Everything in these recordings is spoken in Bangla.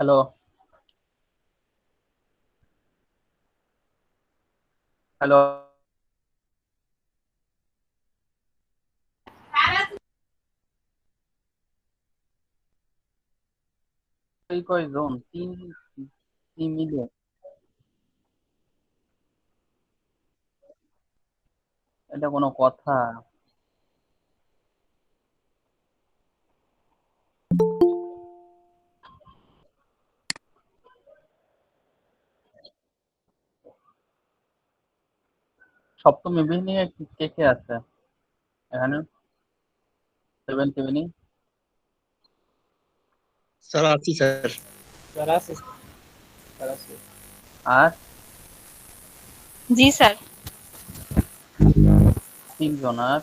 Hello, hello. এই কয়জন? তিন মিলিয়ন? এটা কোনো কথা? সপ্তম ইভিনিং এ কে কে আছে এখানে? Seventh evening? স্যার আছি স্যার। স্যার আছে, স্যার আছে। আর জি স্যার। তিনজন? আর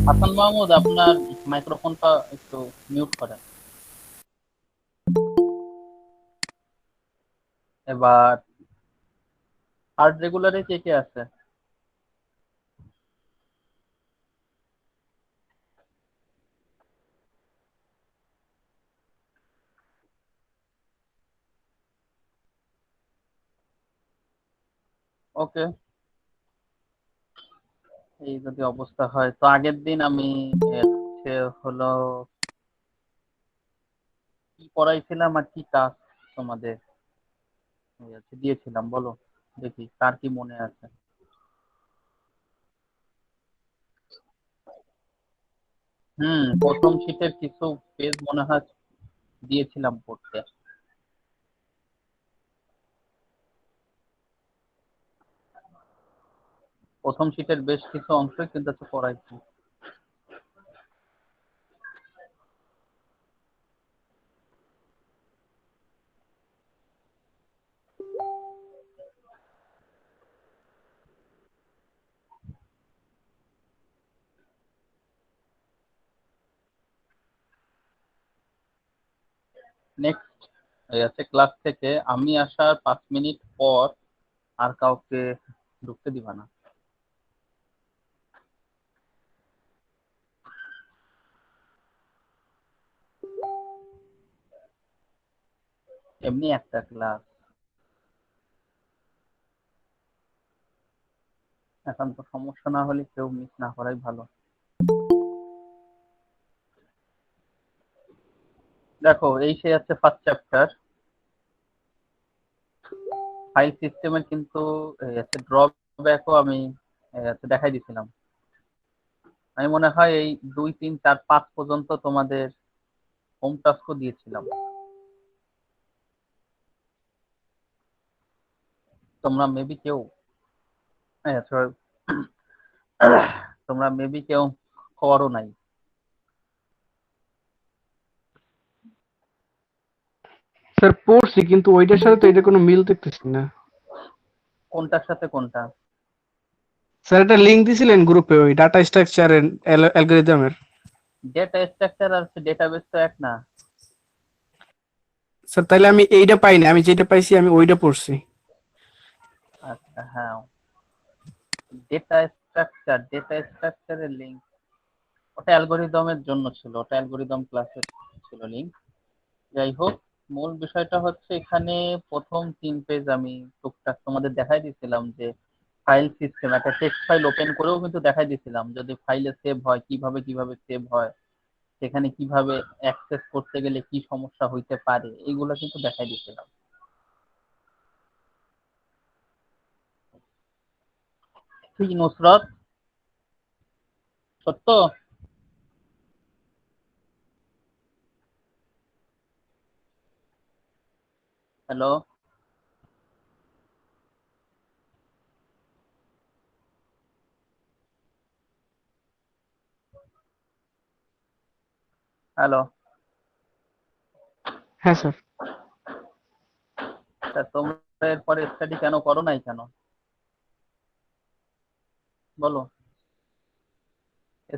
হাসান মাহমুদ, আপনার মাইক্রোফোনটা একটু মিউট করেন। এবার থার্ড রেগুলারে কে কে আছে? ওকে, এই যদি অবস্থা হয় তো আগের দিন আমি হচ্ছে হলো কি পড়াইছিলাম আর কি কাজ তোমাদের দিয়েছিলাম, বলো দেখি কার কি মনে আছে। প্রথম শীটের কিছু পেজ মনে হয় দিয়েছিলাম পড়তে। প্রথম শীটের বেশ কিছু অংশই কিন্তু আছে পড়াইছি। নেক্সট আছে ক্লাস থেকে আমি আসার 5 মিনিট পর আর কাউকে ঢুকতে দিবা না। এমনি একটা ক্লাস, এখন তো সমস্যা না হলে কেউ মিস না করাই ভালো। দেখো এই সে আছে ফার্স্ট চ্যাপ্টার ফাইল সিস্টেমের, কিন্তু ড্রব্যাকও আমি দেখাই দিছিলাম। আমি মনে হয় এই 2 3 4 5 পর্যন্ত তোমাদের হোম টাস্কও দিয়েছিলাম। তোমরা মেবি কেউ sorry, তোমরা মেবি কেউ করো নাই। স্যার পড়ছি, কিন্তু ওইটার সাথে তো এটা কোনো মিল দেখতেছি না। কোনটার সাথে কোনটা? স্যার একটা লিংক দিছিলেন গ্রুপে, ওই ডাটা স্ট্রাকচার এর অ্যালগরিদমের। ডেটা স্ট্রাকচার আর ডেটাবেস তো এক না। স্যার তাহলে আমি এইটা পাইনি, আমি যেটা পাইছি আমি ওইটা পড়ছি। আচ্ছা, হ্যাঁ, ডেটা স্ট্রাকচারের লিংক ওটা অ্যালগরিদমের জন্য ছিল, ওটা অ্যালগরিদম ক্লাসের ছিল লিংক। যাই হোক, মূল বিষয়টা হচ্ছে এখানে প্রথম 3 পেজ আমি টুকটাক তোমাদের দেখাই দিয়েছিলাম যে ফাইল সিস্টেম, একটা টেক্সট ফাইল ওপেন করেও কিন্তু দেখাই দিয়েছিলাম যদি ফাইলে সেভ হয় কিভাবে কিভাবে সেভ হয়, সেখানে কিভাবে অ্যাক্সেস করতে গেলে কি সমস্যা হইতে পারে, এইগুলো কিন্তু দেখাই দিয়েছিলাম। ঠিক নুসরত? সত্য? Hello, hello. হ্যাঁ স্যার। তা তোমরা এরপরে স্টাডি কেন করো নাই কেন, বলো?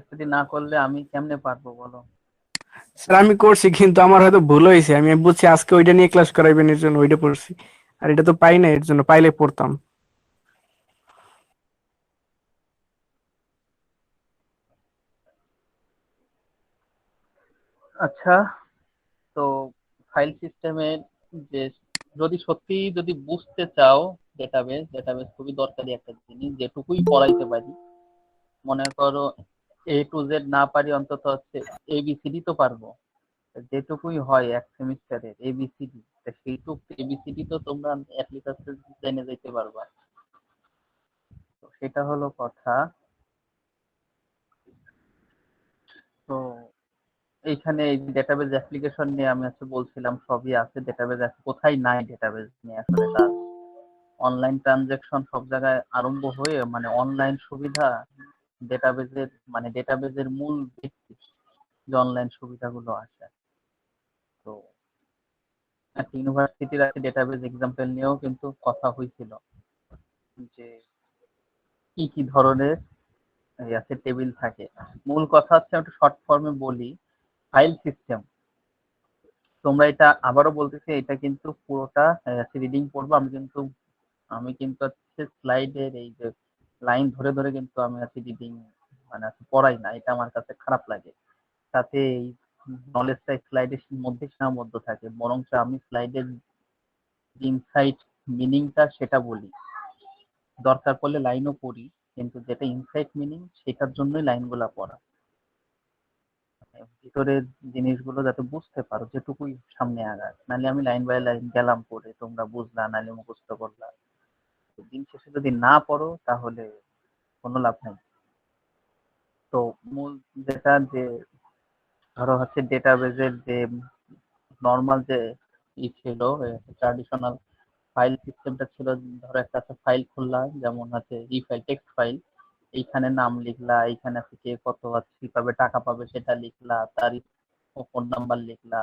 স্টাডি না করলে আমি কেমনে পারবো বলো? স্যার আমি করছি, কিন্তু আমার হয়তো ভুল হয়েছে, আমি বুঝছি আজকে ওইটা নিয়ে ক্লাস করাইবেন এর জন্য ওইটা পড়ছি। আর এটা তো পাই না, এর জন্য পাইলে পড়তাম। আচ্ছা, তো ফাইল সিস্টেমের যে যদি বুঝতে চাও, ডেটাবেস খুবই দরকারি একটা জিনিস, যেটুকুই পড়াইতে পারি, মনে করো A to Z না পারি, অন্তত হচ্ছে ABCD তো পারবো। যেটুকুই হয় এক সেমিস্টারে ABCD, সেইটুক ABCD তো তোমরা অ্যাটলিস্ট জেনে যেতে পারবা। তো সেটা হলো কথা। তো এইখানে এই ডেটাবেজ অ্যাপ্লিকেশন নিয়ে আমি বলছিলাম, সবই আছে ডেটাবেজ, কোথায় নাই ডেটাবেজ নিয়ে আসলে কাজ। অনলাইন ট্রানজাকশন সব জায়গায় আরম্ভ হয়ে, মানে অনলাইন সুবিধা ডেটাবেজের মূল ভিত্তি, যে অনলাইন সুবিধাগুলো আসে। তো একটা ইউনিভার্সিটির আছে ডেটাবেজ এক্সাম্পল নিয়েও কিন্তু কথা হয়েছিল, যে কি কি ধরনের আছে টেবিল থাকে। মূল কথা হচ্ছে, আমি একটু শর্ট ফর্মে বলি। ফাইল সিস্টেম, তোমরা এটা আবারও বলতেছি, এটা কিন্তু পুরোটা রিডিং পড়বো। আমি কিন্তু হচ্ছে স্লাইডের এই যে লাইন ধরে ধরে কিন্তু আমি রিডিং পড়াই না, এটা আমার কাছে খারাপ লাগে। তাতে এই নলেজটা স্লাইডের মধ্যে সীমাবদ্ধ থাকে, বরঞ্চ আমি স্লাইডের ইনসাইট মিনিংটা সেটা বলি। দরকার পড়লে লাইনও পড়ি, কিন্তু যেটা ইনসাইট মিনিং সেটার জন্যই লাইনগুলা পড়া, ভিতরের জিনিসগুলো যাতে বুঝতে পারো, যেটুকুই সামনে আগায়। নাহলে আমি লাইন বাই লাইন গেলাম পড়ে, তোমরা বুঝলা, নাহলে মুখস্থ করলা। দিন শেষে যদি না পড়ো তাহলে কোনো লাভ নাই। তো মূল যেটা, যে ধরো হচ্ছে ডেটাবেজের যে নর্মাল যে ছিল, ট্র্যাডিশনাল ফাইল সিস্টেমটা ছিল, ধরো একটা ফাইল খুললা, যেমন ই ফাইল, টেক্সট ফাইল, এইখানে নাম লিখলা, এইখানে থেকে কত কিভাবে টাকা পাবে সেটা লিখলা, তার ফোন নাম্বার লিখলা,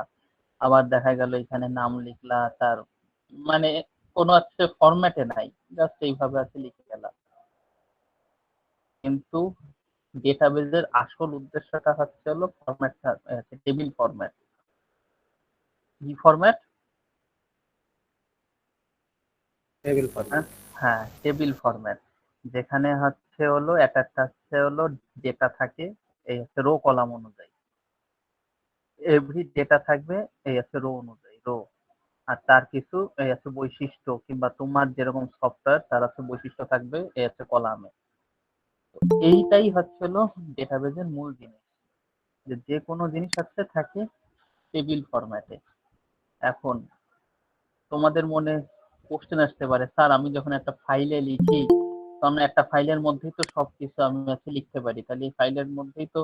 আবার দেখা গেল এখানে নাম লিখলা, তার মানে কোনো ফরম্যাটে নাই, জাস্ট এইভাবে লিখে গেলাম। কিন্তু ডেটাবেজের আসল উদ্দেশ্যটা হলো ফরম্যাট, টেবিল ফরম্যাট। কি ফরম্যাট? Table format. হ্যাঁ, টেবিল ফরম্যাট, যেখানে এক একটা ডেটা থাকে, এই রো কলাম অনুযায়ী, এভরি ডেটা থাকবে এই রো অনুযায়ী, রো। আর তার কিছু এই বৈশিষ্ট্য, কিংবা তোমার যেরকম সফটওয়্যার তার বৈশিষ্ট্য থাকবে এই কলামে। এইটাই হলো ডেটাবেজের মূল জিনিস, যে কোনো জিনিস থাকে টেবিল ফরম্যাটে। এখন তোমাদের মনে কোশ্চেন আসতে পারে, স্যার আমি যখন একটা ফাইলে লিখি, তখন একটা ফাইলের মধ্যেই তো সবকিছু আমি লিখতে পারি, তাহলে এই ফাইলের মধ্যেই তো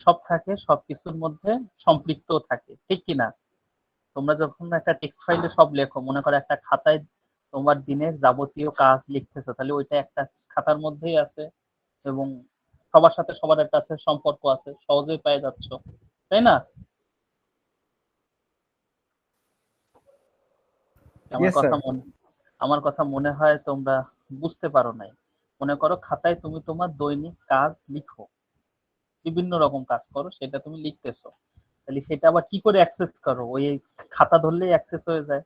সব থাকে, সবকিছুর মধ্যে সম্পৃক্ত থাকে, ঠিক কিনা? তোমরা যখন একটা টেক্সট ফাইলে সব লেখো, মনে করো একটা খাতায় তোমার দিনের যাবতীয় কাজ লিখতেছো, তাহলে ওইটা একটা খাতার মধ্যেই আছে, এবং সবার সাথে সবার একটা সম্পর্ক আছে, সহজেই পেয়ে যাচ্ছ, তাই না? আমার ইয়েস কথা স্যার। মনে আমার কথা মনে হয় তোমরা বুঝতে পারো নাই। মনে করো খাতায় তুমি তোমার দৈনিক কাজ লিখো, বিভিন্ন রকম কাজ করো, সেটা তুমি লিখতেছো, তাহলে সেটা আবার কি করে অ্যাক্সেস করো? ওই খাতা ধরলেই অ্যাক্সেস হয়ে যায়,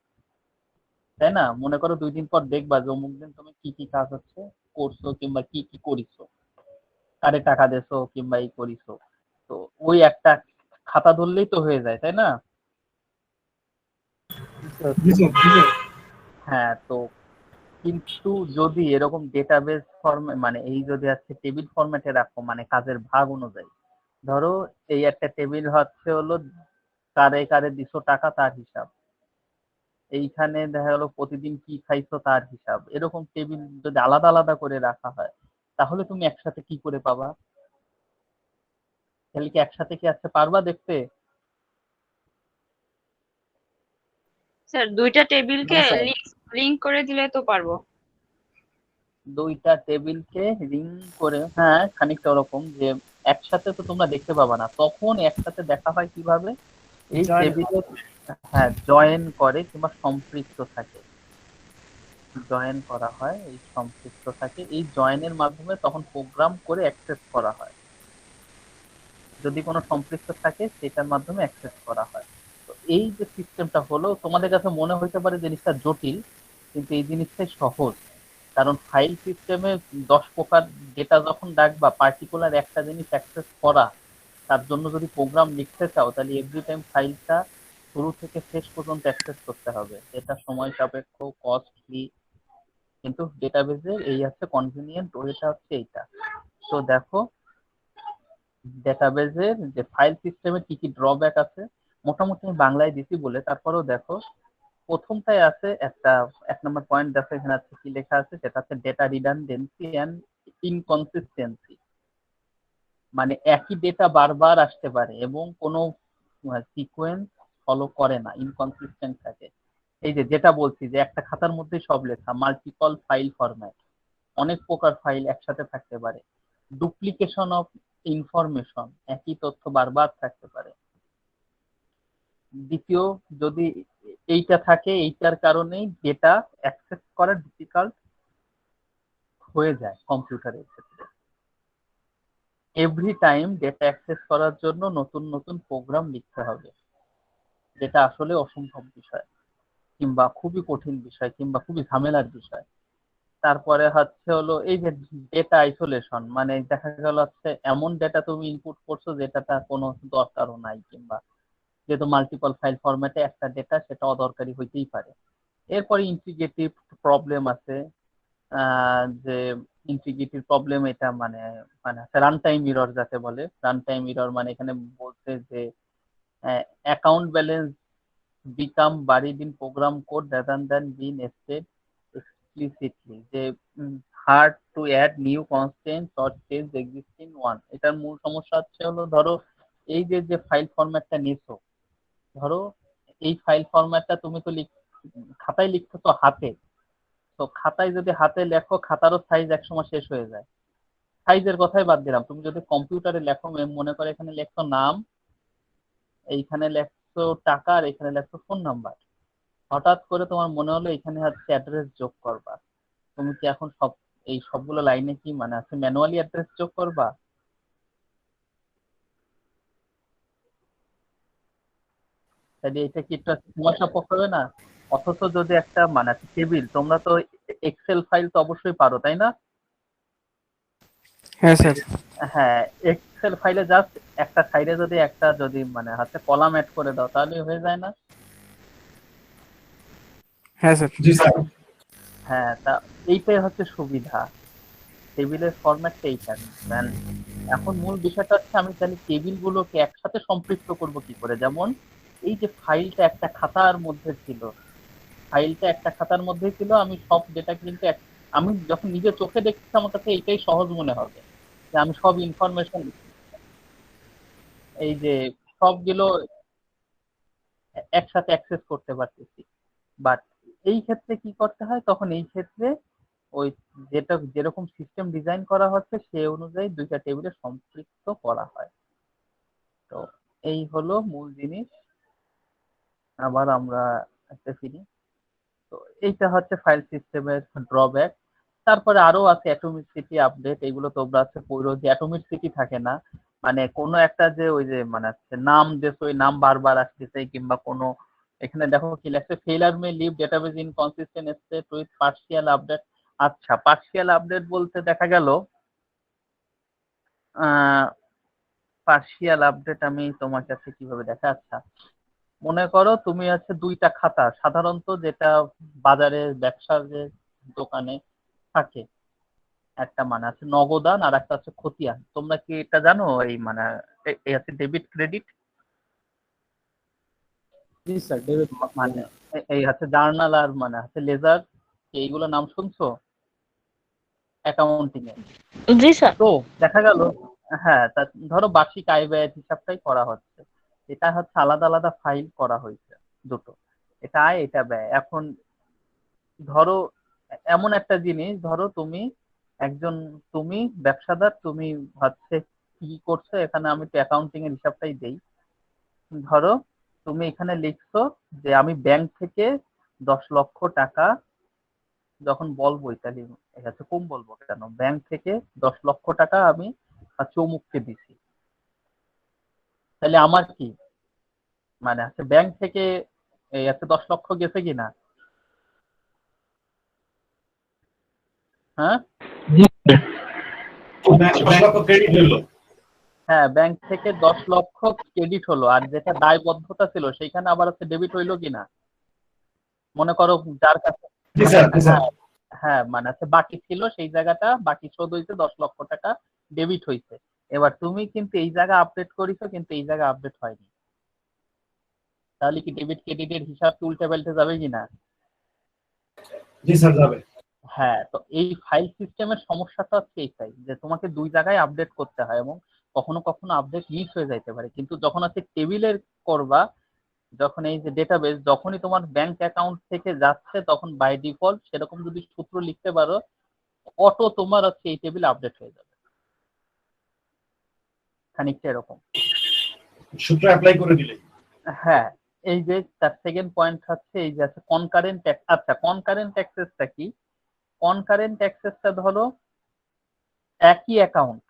তাই না? মনে করো 2 দিন পর দেখবা যে অমুক দিন তুমি কি কি কাজ করছো, কিংবা কি কি করিছো, কারে টাকা দেছো, কিংবা এই করিছো। তো ওই একটা খাতা ধরলেই তো হয়ে যায়, তাই না? জি স্যার, জি স্যার। হ্যাঁ, তো কিন্তু যদি এরকম ডেটাবেস ফর্মে, এই যদি টেবিল ফরম্যাটে রাখো, কাজের ভাগ অনুযায়ী, ধরো এই একটা টেবিল কারে কারে দিছো টাকা তার হিসাব, এইখানে দেখা গেল প্রতিদিন কি খাইছো তার হিসাব, এরকম টেবিল যদি আলাদা আলাদা করে রাখা হয়, তাহলে তুমি একসাথে কি করে পাবা? তাহলে কি একসাথে কি পারবা দেখতে? স্যার দুইটা টেবিলকে না স্যার। লিংক করে দিলে তো পারবো। দুইটা টেবিলকে রিং করে, হ্যাঁ, খানিকটা ওরকম, যে একসাথে তো তোমরা দেখতে পাবা না, তখন একসাথে দেখা হয় কিভাবে? এই জয়েন। টেবিলে, হ্যাঁ, জয়েন করে কিংবা সম্পৃক্ত থাকে, জয়েন করা হয়, এই সম্পৃক্ত থাকে, এই জয়েনের মাধ্যমে তখন প্রোগ্রাম করে অ্যাক্সেস করা হয়। যদি কোনো সম্পৃক্ত থাকে সেটার মাধ্যমে অ্যাক্সেস করা হয়। তো এই যে সিস্টেমটা হলো, তোমাদের কাছে মনে হতে পারে জিনিসটা জটিল, কিন্তু এই জিনিসটাই সহজ। কারণ ফাইল সিস্টেমে 10 প্রকার ডেটা যখন ডাকবা, পার্টিকুলার একটা জিনিস অ্যাক্সেস করা, তার জন্য যদি প্রোগ্রাম লিখতে চাও তাহলে এভরি টাইম ফাইলটা শুরু থেকে শেষ পর্যন্ত অ্যাক্সেস করতে হবে, এটা সময় সাপেক্ষ, কস্টলি, কিন্তু ডেটাবেজের এই হচ্ছে কনভিনিয়েন্ট ওয়েটা হচ্ছে এইটা। তো দেখো ডেটাবেজের যে ফাইল সিস্টেমের কি কি ড্রব্যাক আছে, মোটামুটি আমি বাংলায় দিছি বলে তারপরেও দেখো প্রথমটাই আছে একটা, 1 নম্বর পয়েন্ট দেখো এখানে আছে কি লেখা আছে, সেটা হচ্ছে ডেটা রিডান্ডেন্সি অ্যান্ড ইনকনসিস্টেন্সি। মানে একই ডেটা বারবার আসতে পারে এবং কোনো সিকোয়েন্স ফলো করে না, ইনকনসিস্টেন্ট থাকে। এই যে যেটা বলছি যে একটা খাতার মধ্যে সব লেখা, মাল্টিপল ফাইল ফরম্যাট, অনেক প্রকার ফাইল একসাথে থাকতে পারে, ডুপ্লিকেশন অফ ইনফরমেশন, একই তথ্য বারবার থাকতে পারে। দ্বিতীয়, যদি এইটা থাকে, এইটার কারণেই ডেটা অ্যাক্সেস করা ডিফিকাল্ট হয়ে যায় কম্পিউটারের ক্ষেত্রে। এভরি টাইম ডেটা অ্যাক্সেস করার জন্য নতুন নতুন প্রোগ্রাম লিখতে হবে, যেটা আসলে অসম্ভব বিষয় কিংবা খুবই কঠিন বিষয় কিংবা খুবই ঝামেলার বিষয়। তারপরে হচ্ছে হলো এই যে ডেটা আইসোলেশন, মানে দেখা গেল হচ্ছে এমন ডেটা তুমি ইনপুট করছো যেটাটা কোনো দরকারও নাই, কিংবা যেহেতু মাল্টিপল ফাইল ফরম্যাটে একটা ডেটা, সেটা অদরকারি হইতেই পারে। এরপরে ইন্টিগ্রেটিভ প্রবলেম আছে, যে ইন্টিগ্রিটি প্রবলেম, এটা মানে মানে রান টাইম এরর যাকে বলে। রান টাইম এরর মানে এখানে বলতে যে account balance become buried in program code rather than being stated explicitly, যে hard to add new constant or change existing one. এটার মূল সমস্যা হচ্ছে হলো, ধরো এই যে যে ফাইল ফরম্যাটটা নিছো, ধরো এই ফাইল ফরম্যাটটা তুমি তো খাতায় লিখছো তো হাতে, তো খাতায় যদি হাতে লেখো খাতারও সাইজ একসময় শেষ হয়ে যায়। সাইজের কথাই বাদ দিলাম, তুমি যদি কম্পিউটারে লেখো, মনে করো এখানে লেখছো নাম, এইখানে লেখছো টাকা, আর এখানে লেখছো ফোন নাম্বার, হঠাৎ করে তোমার মনে হলো এখানে হচ্ছে অ্যাড্রেস যোগ করবা, তুমি কি এখন এই সবগুলো লাইনে কি মানে আছে ম্যানুয়ালি অ্যাড্রেস যোগ করবা? তাহলে এটা কি একটু সময় সাপেক্ষ হবে না? অথচ যদি একটা মানে টেবিল, তোমরা তো এক্সেল ফাইল তো অবশ্যই পারো তাই না? হ্যাঁ স্যার। হ্যাঁ, এক্সেল ফাইলে জাস্ট একটা সাইডে যদি একটা যদি মানে হাতে কলাম অ্যাড করে দাও তাহলে হয়ে যায় না? হ্যাঁ স্যার। জি স্যার। হ্যাঁ, তা এইটাই হচ্ছে সুবিধা, টেবিলের ফরম্যাটটা এইটা। এখন মূল বিষয়টা হচ্ছে আমি জানি টেবিল গুলোকে একসাথে সম্পৃক্ত করব কি করে। যেমন এই যে ফাইলটা একটা খাতার মধ্যে ছিল, ফাইলটা একটা খাতার মধ্যে ছিল, আমি সব ডেটা কিন্তু আমি যখন নিজে চোখে দেখছি আমার কাছে এইটাই সহজ মনে হবে যে আমি সব ইনফরমেশন এই যে সবগুলো একসাথে অ্যাক্সেস করতে পারতেছি। বাট এই ক্ষেত্রে কি করতে হয়, তখন এই ক্ষেত্রে ওই যেটা যেরকম সিস্টেম ডিজাইন করা হচ্ছে সে অনুযায়ী দুইটা টেবিলে সম্পৃক্ত করা হয়। তো এই হলো মূল জিনিস। আবার আমরা একটা ফিরি। তো এইটা হচ্ছে ফাইল সিস্টেমের ড্রব্যাক। তারপরে আরো আছে অ্যাটমিসিটি আপডেট, এগুলো তোমরা হচ্ছে পড়ো যে অ্যাটমিসিটি থাকে না, মানে কোনো একটা যে ওই যে মানে হচ্ছে নাম দেশ, ওই নাম বারবার আসতেছে, কিংবা কোনো এখানে দেখো কি লেখছে, failure may leave database inconsistent state with partial update. আচ্ছা, পার্সিয়াল আপডেট বলতে দেখা গেল পার্সিয়াল আপডেট আমি তোমার কাছে কিভাবে দেখা। আচ্ছা, মনে করো তুমি হচ্ছে দুইটা খাতা সাধারণত যেটা বাজারে ব্যবসার যে দোকানে থাকে, একটা মানে আছে নগদান আর একটা হচ্ছে খতিয়ান। তোমরা কি এটা জানো? এই মানে এই আছে ডেবিট ক্রেডিট, জি স্যার, ডেভিড। মানে এই হচ্ছে জার্নাল আর মানে হচ্ছে লেজার, এইগুলো নাম শুনছো অ্যাকাউন্টিং এ? জি স্যার। তো দেখা গেল, হ্যাঁ, তা ধরো বার্ষিক আয় ব্যয়ের হিসাবটাই করা হচ্ছে, এটা হচ্ছে আলাদা আলাদা ফাইল করা হয়েছে দুটো, এটা আয় এটা ব্যয়। এখন ধরো এমন একটা জিনিস, ধরো তুমি একজন, তুমি ব্যবসাদার, তুমি হচ্ছে কি করছো, এখানে আমি তো অ্যাকাউন্টিং এর হিসাবটাই দেই। ধরো তুমি এখানে লিখছো যে আমি ব্যাংক থেকে 10 লক্ষ টাকা, যখন বলবো তাহলে এটা হচ্ছে কম বলবো কেন, ব্যাংক থেকে 10 লক্ষ টাকা আমি চৌমুখকে দিছি, তাহলে আমার কি মানে আছে ব্যাংক থেকে এই আছে 10 লক্ষ গেছে কিনা? হ্যাঁ, জি স্যার। 10 লক্ষ ক্রেডিট হলো। হ্যাঁ, ব্যাংক থেকে 10 লক্ষ ক্রেডিট হলো, আর যেটা দায়বদ্ধতা ছিল সেইখানে আবার হচ্ছে ডেবিট হইলো কিনা, মনে করো যার কাছে, জি স্যার, জি স্যার। হ্যাঁ হ্যাঁ মানে হচ্ছে বাকি ছিল সেই জায়গাটা বাকি শোধ হয়েছে, 10 লক্ষ টাকা ডেবিট হয়েছে। এবার তুমি কিন্তু এই জায়গা আপডেট করেছো কিন্তু এই জায়গা আপডেট হয়নি, তাহলে কি ডেবিট ক্রেডিটের হিসাব কি উল্টে পাল্টে যাবে কিনা? জি স্যার, যাবে। হ্যাঁ, তো এই ফাইল সিস্টেমের সমস্যাটা হচ্ছে এইটাই যে তোমাকে দুই জায়গায় আপডেট করতে হয় এবং কখনো কখনো আপডেট মিস হয়ে যাইতে পারে। কিন্তু যখন হচ্ছে টেবিলের করবা, যখন এই যে ডেটাবেস যখনই তোমার ব্যাংক অ্যাকাউন্ট থেকে যাচ্ছে তখন বাই ডিফল্ট সেরকম যদি সূত্র লিখতে পারো, অটো তোমার হচ্ছে এই টেবিল আপডেট হয়ে যাবে, খানিকটা এরকম। সূত্র অ্যাপ্লাই করে দিলে। হ্যাঁ, এই যে তার সেকেন্ড পয়েন্ট হচ্ছে এই যে আছে কনকারেন্ট। আচ্ছা, কনকারেন্ট অ্যাক্সেসটা কি? কনকারেন্ট অ্যাক্সেসটা ধরো একই অ্যাকাউন্ট,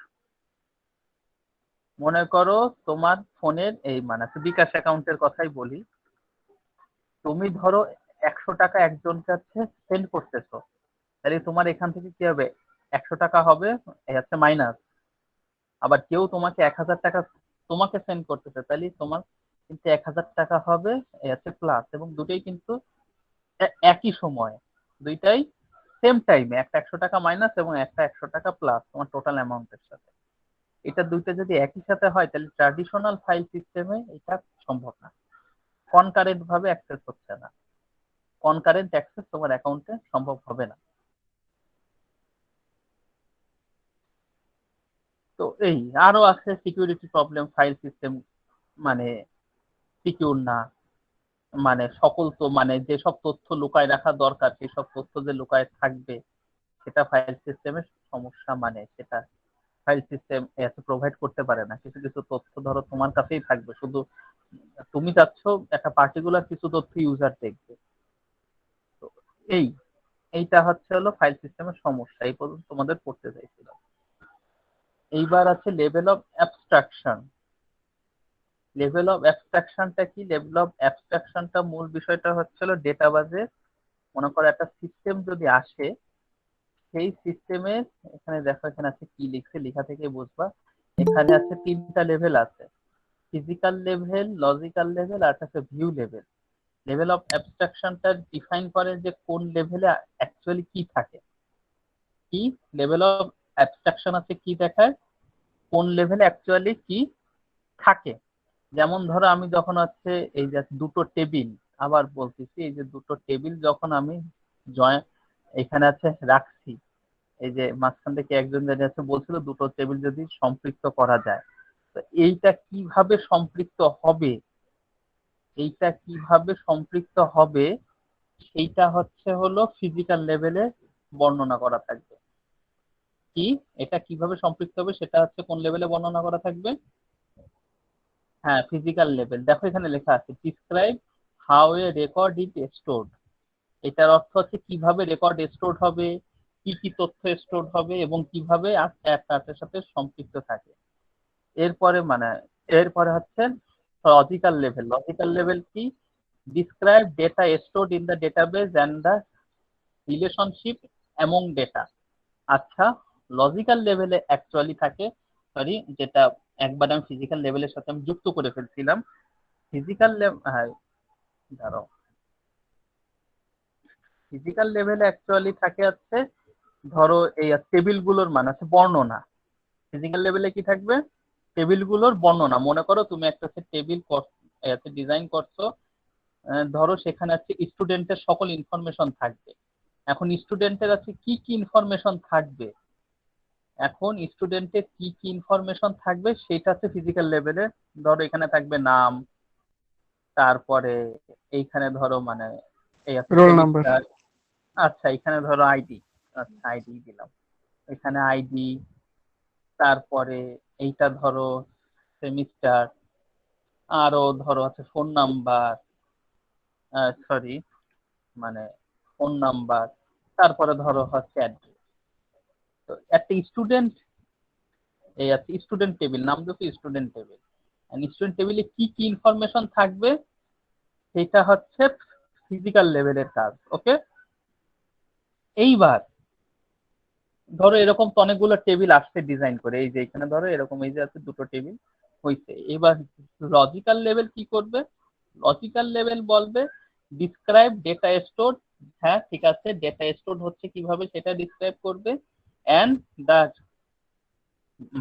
মনে করো তোমার ফোনের এই মানে বিকাশ অ্যাকাউন্টের কথাই বলি, তুমি ধরো 100 টাকা একজন কাছে সেন্ড করতেছো, তাহলে তোমার এখান থেকে কি হবে, 100 টাকা হবে এই হচ্ছে মাইনাস। আবার কেউ তোমাকে 1000 টাকা তোমাকে সেন্ড করতেছে, তাহলে তোমার কিন্তু 1000 টাকা হবে এই হচ্ছে প্লাস, এবং দুটোই কিন্তু একই সময়, দুইটাই সেম টাইমে, একটা 100 টাকা মাইনাস এবং একটা 100 টাকা প্লাস তোমার টোটাল অ্যামাউন্টের সাথে। এটা দুইটা যদি একই সাথে হয় তাহলে ট্র্যাডিশনাল ফাইল সিস্টেমে এটা সম্ভব না, কনকারেন্ট ভাবে অ্যাক্সেস হচ্ছে না, কনকারেন্ট অ্যাক্সেস তোমার অ্যাকাউন্টে সম্ভব হবে না। তো এই আরো আছে সিকিউরিটি প্রবলেম, ফাইল সিস্টেম মানে সিকিউর না, মানে সকল তো মানে যেসব তথ্য লুকায় রাখা দরকার সেসব তথ্য যে লুকায় থাকবে সেটা ফাইল সিস্টেমের সমস্যা, মানে সেটা ফাইল সিস্টেম এত প্রোভাইড করতে পারে না। কিছু কিছু তথ্য ধরো তোমার কাছেই থাকবে, শুধু তুমি চাচ্ছ একটা পার্টিকুলার কিছু তথ্য ইউজার দেখবে। তো এই এইটা হচ্ছে হলো ফাইল সিস্টেমের সমস্যা, এই পর্যন্ত তোমাদের পড়তে চাইছিলাম। এইবার আছে level of abstraction. Level of অ্যাবস্ট্রাকশনটা কি? লেভেল অফ অ্যাবস্ট্রাকশনটা মূল বিষয়টা হচ্ছিল ডেটাবেজে মনে করো একটা সিস্টেম যদি আসে, সেই সিস্টেমের এখানে দেখো এখানে আছে কি লিখছে, লেখা থেকে বুঝবা এখানে আছে 3টা লেভেল আছে, ফিজিক্যাল লেভেল, লজিক্যাল লেভেল আর আছে ভিউ লেভেল। লেভেল অফ অ্যাবস্ট্রাকশনটা ডিফাইন করে যে কোন লেভেলে অ্যাকচুয়ালি কি থাকে, কি লেভেল অফ অ্যাবস্ট্রাকশন আছে কি দেখায় কোন লেভেলে অ্যাকচুয়ালি কি থাকে। যেমন ধরো আমি যখন হচ্ছে এই যে দুটো টেবিল, আবার বলতেছি এই যে দুটো টেবিল যখন আমি জয়েন এখানে আছে রাখছি, এই যে মাঝখান থেকে একজন জানি আছে বলছিল দুটো টেবিল যদি সম্পৃক্ত করা যায়, তো এইটা কিভাবে সম্পৃক্ত হবে, এইটা কিভাবে সম্পৃক্ত হবে সেইটা হচ্ছে হলো ফিজিক্যাল লেভেলে বর্ণনা করা থাকবে। কি এটা কিভাবে সম্পৃক্ত হবে সেটা হচ্ছে কোন লেভেলে বর্ণনা করা থাকবে? হ্যাঁ, ফিজিক্যাল লেভেল। দেখো এখানে লেখা আছে describe how A record is stored. এটার অর্থ হচ্ছে কিভাবে রেকর্ড স্টোর হবে, কি কি তথ্য স্টোর হবে এবং কিভাবে একটার সাথে সম্পৃক্ত থাকে। এরপরে মানে এরপরে হচ্ছে লজিক্যাল লেভেল। লজিক্যাল লেভেল কি? Describe data stored in the database and the relationship among data. আচ্ছা, লজিক্যাল লেভেলে অ্যাকচুয়ালি থাকে, সরি যেটা একবার আমি ফিজিক্যাল লেভেলের সাথে আমি যুক্ত করে ফেলছিলাম। ফিজিক্যাল হ্যাঁ দাঁড়াও, ফিজিক্যাল লেভেলে অ্যাকচুয়ালি থাকে হচ্ছে ধরো এই টেবিল গুলোর মানে আছে বর্ণনা। ফিজিক্যাল লেভেলে কি থাকবে? টেবিল গুলোর বর্ণনা। মনে করো তুমি একটা টেবিল ডিজাইন করছো, ধরো সেখানে আছে স্টুডেন্টের সকল ইনফরমেশন থাকবে। এখন স্টুডেন্টের আছে কি কি ইনফরমেশন থাকবে, এখন স্টুডেন্টের কি কি ইনফরমেশন থাকবে সেটা হচ্ছে ফিজিক্যাল লেভেলে। ধরো এখানে থাকবে নাম, তারপরে এইখানে ধরো মানে এই আছে রোল নাম্বার। সেমিস্টার, আচ্ছা এখানে ধরো আইডি, আচ্ছা আইডি দিলাম, এখানে আইডি, তারপরে এইটা ধরো সেমিস্টার, আরো ধরো আছে ফোন নাম্বার, সরি মানে ফোন নাম্বার, তারপরে ধরো হচ্ছে অ্যাড্রেস। তো একটা স্টুডেন্ট এই আছে স্টুডেন্ট টেবিল, নাম দিচ্ছে স্টুডেন্ট টেবিল। স্টুডেন্ট টেবিলে কি কি ইনফরমেশন থাকবে সেটা হচ্ছে ফিজিক্যাল লেভেলের কাজ। ওকে, এইবার ধরো এরকম তো অনেকগুলো টেবিল আসছে ডিজাইন করে, এই যে এখানে ধরো এরকম এই যে আছে দুটো টেবিল হইছে। এবার লজিক্যাল লেভেল কি করবে? লজিক্যাল লেভেল বলবে ডিসক্রাইব ডেটা স্টোর। হ্যাঁ ঠিক আছে, ডেটা স্টোর হচ্ছে কিভাবে সেটা ডিসক্রাইব করবে। এন্ড দা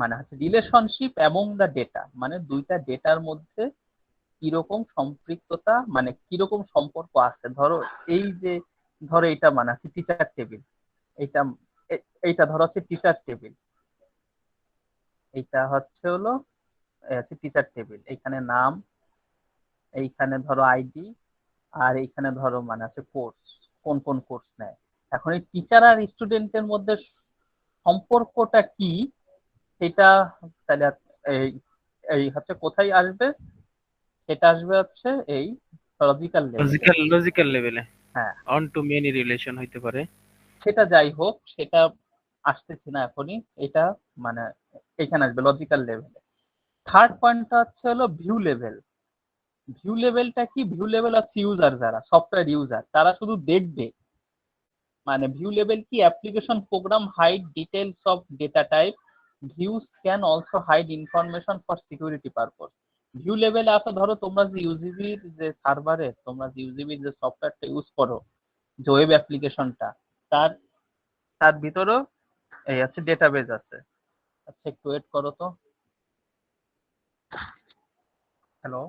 মানে হচ্ছে রিলেশনশিপ এবং দা ডেটা, মানে দুইটা ডেটার মধ্যে কিরকম সম্পৃক্ততা, মানে কিরকম সম্পর্ক আছে। ধরো এই যে ধরো এটা মানে হচ্ছে টিচার টেবিল, এইটা এইটা ধরো হচ্ছে টিচার টেবিল, এইটা হচ্ছে হলো টিচার টেবিল। এইখানে নাম, এইখানে ধরো আইডি, আর এইখানে ধরো মানে আছে কোর্স, কোন কোন কোর্স নেয়। এখন এই টিচার আর স্টুডেন্টের মধ্যে সম্পর্কটা কি সেটা তাহলে এই এই হচ্ছে কোথায় আসবে, সেটা আসবে হচ্ছে এই লজিক্যাল লেভেলে। লজিক্যাল লেভেলে হ্যাঁ অন টু মেনি রিলেশন হইতে পারে। সেটা যাই হোক, সেটা আসতেছি না এখনই, এটা মানে এখানে আসবে লজিক্যাল লেভেলে। থার্ড পয়েন্টটা হচ্ছে হলো ভিউ লেভেল। ভিউ লেভেলটা কি? ভিউ লেভেল হচ্ছে ইউজার, যারা সফটওয়্যার ইউজার তারা শুধু দেখবে। মানে ভিউ লেভেল কি? Application program hide details of data type, views can also hide information for security purpose. View লেভেলে আছে ধরো তোমরা যে ইউজিবির যে সার্ভারে তোমরা যে ইউজিবির যে সফটওয়্যারটা ইউজ করো, যে ওয়েব অ্যাপ্লিকেশনটা, তার তার ভিতরেও এই আছে ডেটাবেজ আছে। আচ্ছা একটু ওয়েট করো তো। হ্যালো,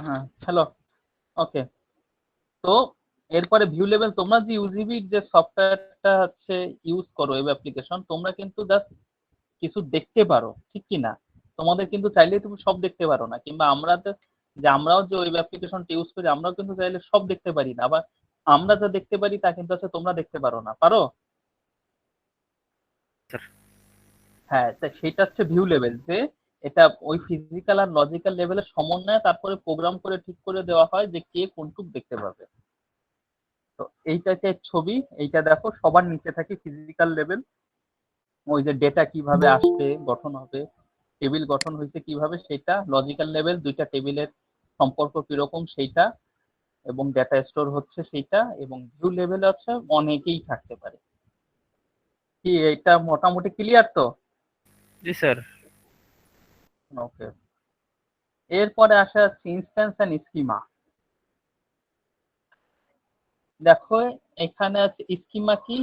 হ্যাঁ হ্যালো, ওকে। তো এরপরে ভিউ লেভেল, তোমরা যে ইউজিবির যে সফটওয়্যারটা হচ্ছে ইউজ করো ওয়েব অ্যাপ্লিকেশন, তোমরা কিন্তু জাস্ট কিছু দেখতে পারো, ঠিক কি না? তোমাদের কিন্তু চাইলে তুমি সব দেখতে পারো না, কিংবা আমরাও যে ওয়েব অ্যাপ্লিকেশনটা ইউজ করি আমরাও কিন্তু চাইলে সব দেখতে পারি না। আবার আমরা যা দেখতে পারি তা কিন্তু আছে তোমরা দেখতে পারো না, পারো? স্যার হ্যাঁ, তা সেটা হচ্ছে ভিউ লেভেল, যে এটা ওই ফিজিক্যাল আর লজিক্যাল লেভেলের সমন্বয়ে তারপরে প্রোগ্রাম করে ঠিক করে দেওয়া হয় যে কে কোনটুক দেখতে পাবে। তো এইটা যে ছবি, এইটা দেখো সবার নিচে থাকে ফিজিক্যাল লেভেল, ওই যে ডেটা কিভাবে আসবে, গঠন হবে, টেবিল গঠন হয়েছে কিভাবে সেটা। লজিক্যাল লেভেল দুইটা টেবিলের সম্পর্ক কিরকম সেইটা, এবং ডেটা স্টোর হচ্ছে সেইটা। এবং ভিউ লেভেল হচ্ছে অনেকেই থাকতে পারে। কি এটা মোটামুটি ক্লিয়ার তো? জি স্যার। ওকে। এরপরে আসা যাচ্ছে ইনস্ট্যান্স এন্ড স্কিমা। দেখো এখানে আছে স্কিমা কি?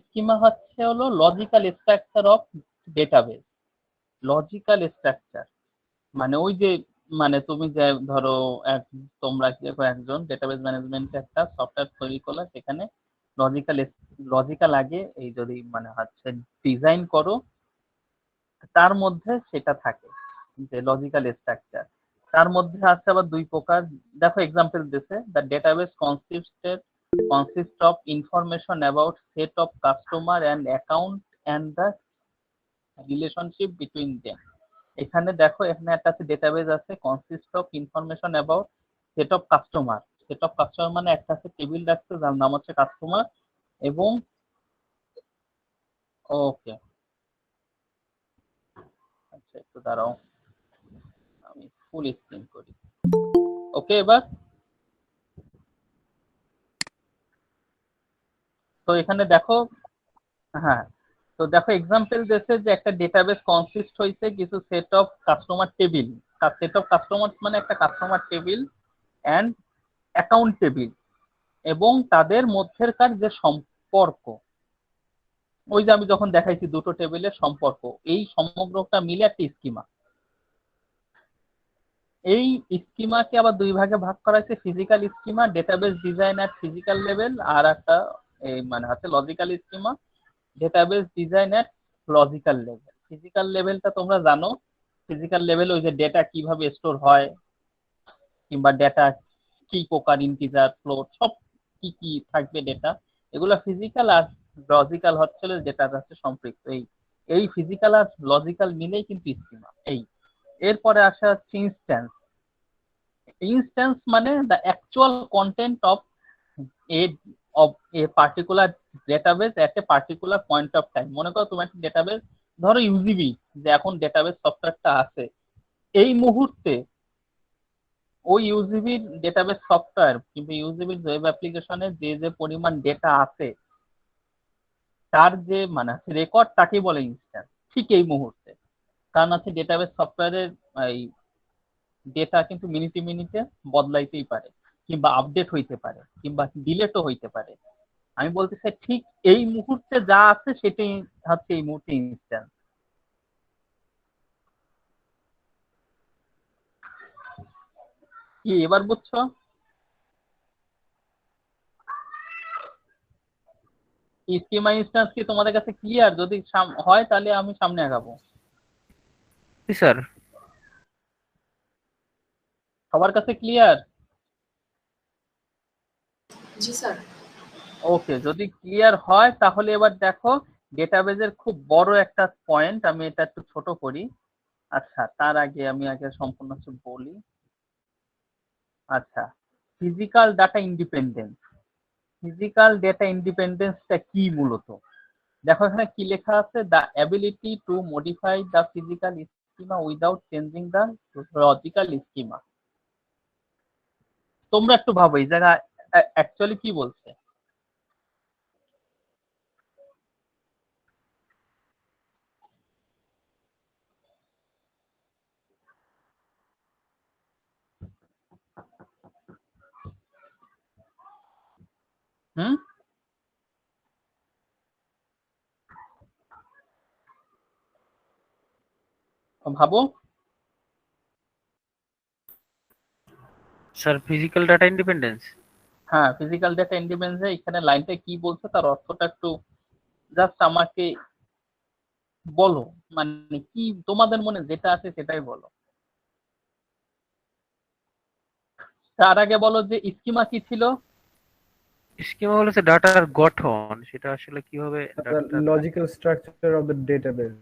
স্কিমা হচ্ছে হলো logical structure of database. Logical structure মানে ওই যে মানে তুমি যে ধরো তোমরা একজন ডেটাবেস ম্যানেজমেন্টে একটা সফটওয়্যার তৈরি করলে, সেখানে লজিক্যাল লজিক্যাল আগে এই যদি মানে হচ্ছে ডিজাইন করো, তার মধ্যে সেটা থাকে যে লজিক্যাল স্ট্রাকচার। তার মধ্যে আছে আবার দুই প্রকার। দেখো এক্সাম্পল দিছে, the database consist of information about set of customer and account and the relationship between them. এখানে দেখো এখানে একটা আছে ডেটাবেস আছে consist of information about set of customer. Set of customer মানে একটা আছে টেবিল রাখছে যার নাম হচ্ছে কাস্টমার। এবং ওকে, আচ্ছা একটু দাঁড়াও, আমি ফুল স্ক্রিন করি। ওকে এবার তো এখানে দেখো, হ্যাঁ, তো দেখো এক্সাম্পল দিয়েছে যে একটা ডেটাবেস কনসিস্ট হইছে কিছু set of customer table. Set of customer মানে একটা customer table and account table, এবং তাদের মধ্যেকার যে সম্পর্ক, ওই যে আমি যখন দেখাইছি দুটো টেবিলের সম্পর্ক, এই সমগ্রটা মিলে একটা স্কিমা। এই স্কিমাকে আবার দুই ভাগে ভাগ করা হয়েছে, ফিজিক্যাল স্কিমা, ডেটাবেস ডিজাইন এট ফিজিক্যাল লেভেল, আর একটা এই মানে হচ্ছে লজিক্যাল স্কিমা, ডেটাবেস ডিজাইন এট লজিক্যাল লেভেল। ফিজিক্যাল লেভেলটা তোমরা জানো, ফিজিক্যাল লেভেল ওই যে ডেটা কিভাবে স্টোর হয়, কিংবা ডেটা কি প্রকার, ইন্টিজার, ফ্লোট, সব কি কি থাকবে ডেটা, এগুলো ফিজিক্যাল। আর লজিক্যাল হচ্ছে যেটা হচ্ছে সম্পৃক্ত, এই ফিজিক্যাল আর লজিক্যাল মিলেই কিন্তু স্কিমা। এরপরে আসা হচ্ছে ইনস্ট্যান্স। ইনস্ট্যান্স মানে the actual content of a particular database at a particular point of time. মনে করো তোমার একটা ডেটাবেস, ধরো ইউজিবি, যে এখন ডেটাবেস সফটওয়্যারটা আছে, এই মুহূর্তে ওই ইউজিবির ডেটাবেস সফটওয়্যার কিংবা ইউজিবির ওয়েব অ্যাপ্লিকেশনে যে যে পরিমাণ ডেটা আছে, তার যে মানে রেকর্ড, তাকে বলে ইনস্ট্যান্স। ঠিক এই মুহূর্তে, কারণ আছে ডেটাবেস সফটওয়্যারের এই ডেটা কিন্তু মিনিটে মিনিটে বদলাইতেই পারে, কিংবা আপডেট হইতে পারে, কিংবা ডিলেটও হইতে পারে। আমি বলতে চাই ঠিক এই মুহূর্তে যা আছে সেটাই হচ্ছে এই মুহূর্তে ইনস্ট্যান্স। কি এবার বুঝছো? স্কিমা ইনস্ট্যান্স কি তোমাদের কাছে ক্লিয়ার? যদি হয় তাহলে আমি সামনে আগাবো। জি স্যার। সবার কাছে ক্লিয়ার? জি স্যার। ওকে, যদি ক্লিয়ার হয় তাহলে এবার দেখো, ডেটাবেজের খুব বড় একটা পয়েন্ট, আমি এটা একটু ছোট করি। আচ্ছা, তার আগে আমি সম্পূর্ণ কিছু বলি। আচ্ছা, physical data independence. Physical data ইন্ডিপেন্ডেন্সটা কি মূলত? দেখো এখানে কি লেখা আছে, the ability to modify the physical schema without changing the logical schema. তোমরা একটু ভাবো এই জায়গা অ্যাকচুয়ালি কি বলছে। হুম, ভাবো। Sir physical data independence. হ্যাঁ, ফিজিক্যাল ডেটা ইন্ডিপেন্ডেন্স, এখানে লাইনটা কি বলছে তার অর্থটা একটু জাস্ট আমাকে বলো, মানে কি তোমাদের মনে যেটা আছে সেটাই বলো। তার আগে বলো যে স্কিমা কি ছিল? স্কিমা হলো ডাটার গঠন, সেটা আসলে কিভাবে The logical structure of the database.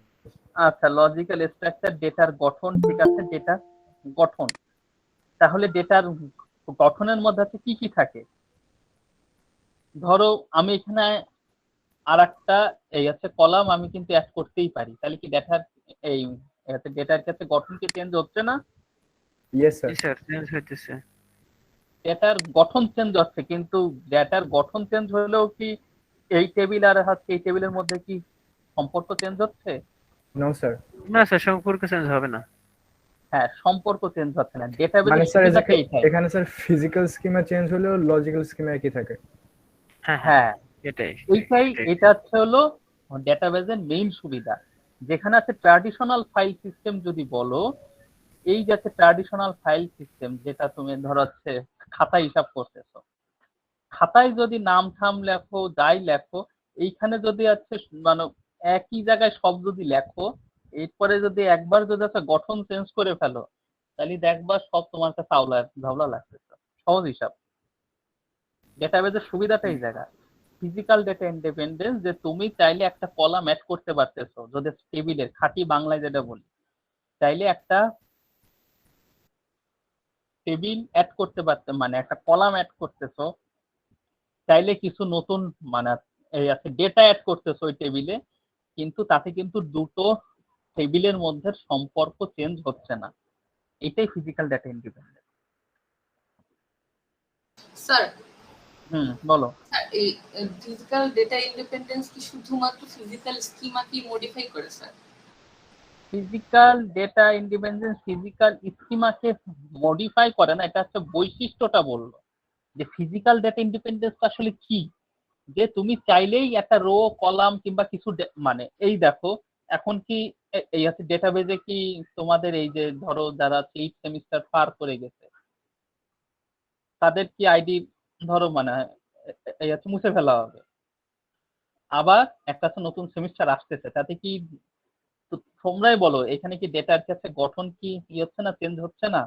আচ্ছা, লজিক্যাল স্ট্রাকচার, ডেটার গঠন, ঠিক আছে, ডেটার গঠন। তাহলে ডেটার গঠনের মধ্যে আছে কি কি থাকে? ধরো আমি এখানে আর একটা এই আছে কলাম আমি কিন্তু অ্যাড করতেই পারি, তাহলে কি ডেটার এই ডেটার ক্ষেত্রে গঠন কি চেঞ্জ হচ্ছে না? Yes, sir. জি স্যার, চেঞ্জ হইতেছে। ডেটার গঠন চেঞ্জ হচ্ছে, কিন্তু ডেটার গঠন চেঞ্জ হলেও কি এই টেবিল আর হচ্ছে এই টেবিলের মধ্যে কি সম্পর্ক চেঞ্জ হচ্ছে? No, sir. না স্যার, সম্পর্ক চেঞ্জ হবে না। হ্যাঁ, সম্পর্ক চেঞ্জ হচ্ছে না, মানে ডেটাবেসের স্যার সুবিধাটা এইটাই। এখানে স্যার ফিজিক্যাল স্কিমা চেঞ্জ হলেও লজিক্যাল স্কিমা একই থাকে। হ্যাঁ হ্যাঁ, হ্যাঁ, এটাই এইটাই, এটা হচ্ছে হলো ডেটাবেসের মেইন সুবিধা। যেখানে আছে ট্র্যাডিশনাল ফাইল সিস্টেম, যদি বলো এই যে আছে ট্র্যাডিশনাল ফাইল সিস্টেম, যেটা তুমি ধরো হচ্ছে খাতায় হিসাব করতেছো, খাতায় যদি নাম ঠাম লেখো, যাই লেখো, এইখানে যদি আছে মানে একই জায়গায় সব যদি লেখো, এরপরে যদি একবার যদি একটা গঠন চেঞ্জ করে ফেলো, তাহলে দেখবা সব তোমার কাছে ঝাউলা লাগতেছে। সহজ হিসাব। ডেটাবেসের সুবিধাটা এই জায়গা, ফিজিক্যাল ডেটা ইন্ডিপেন্ডেন্স, যে তুমি চাইলে একটা কলাম অ্যাড করতে পারতেছো, যদি টেবিলের খাঁটি বাংলায় যেটা বলি, চাইলে একটা টেবিল অ্যাড করতে পারতে, মানে একটা কলাম অ্যাড করতেছো, চাইলে কিছু নতুন মানে এই আছে ডেটা অ্যাড করতেছো ওই টেবিলে, কিন্তু তাতে কিন্তু দুটো টেবিলের মধ্যে সম্পর্ক চেঞ্জ হচ্ছে না। এটাই ফিজিক্যাল ডেটা ইন্ডিপেন্ডেন্স। স্যার, বলো। স্যার এই ফিজিক্যাল ডেটা ইন্ডিপেন্ডেন্স কি শুধুমাত্র ফিজিক্যাল স্কিমা কি মডিফাই করে sir? Physical data independence physical স্কিমাকে মডিফাই করে না, এটা হচ্ছে বৈশিষ্ট্যটা বললো যে ফিজিক্যাল ডেটা ইন্ডিপেন্ডেন্স আসলে কি, যে তুমি চাইলেই একটা রো কলাম কিংবা কিছু মানে এই দেখো এখন কি এই আছে ডেটাবেজে কি তোমাদের এই যে ধরো যারা 8 সেমিস্টার পার করে গেছে তাদের কি আইডি ধরো মানে এই আছে মুছে ফেলা হবে, আবার একটা নতুন সেমিস্টার আসতেছে, তাতে কি তোমরাই বলো এখানে কি ডেটার কাছে গঠন কি হচ্ছে না, চেঞ্জ হচ্ছে না?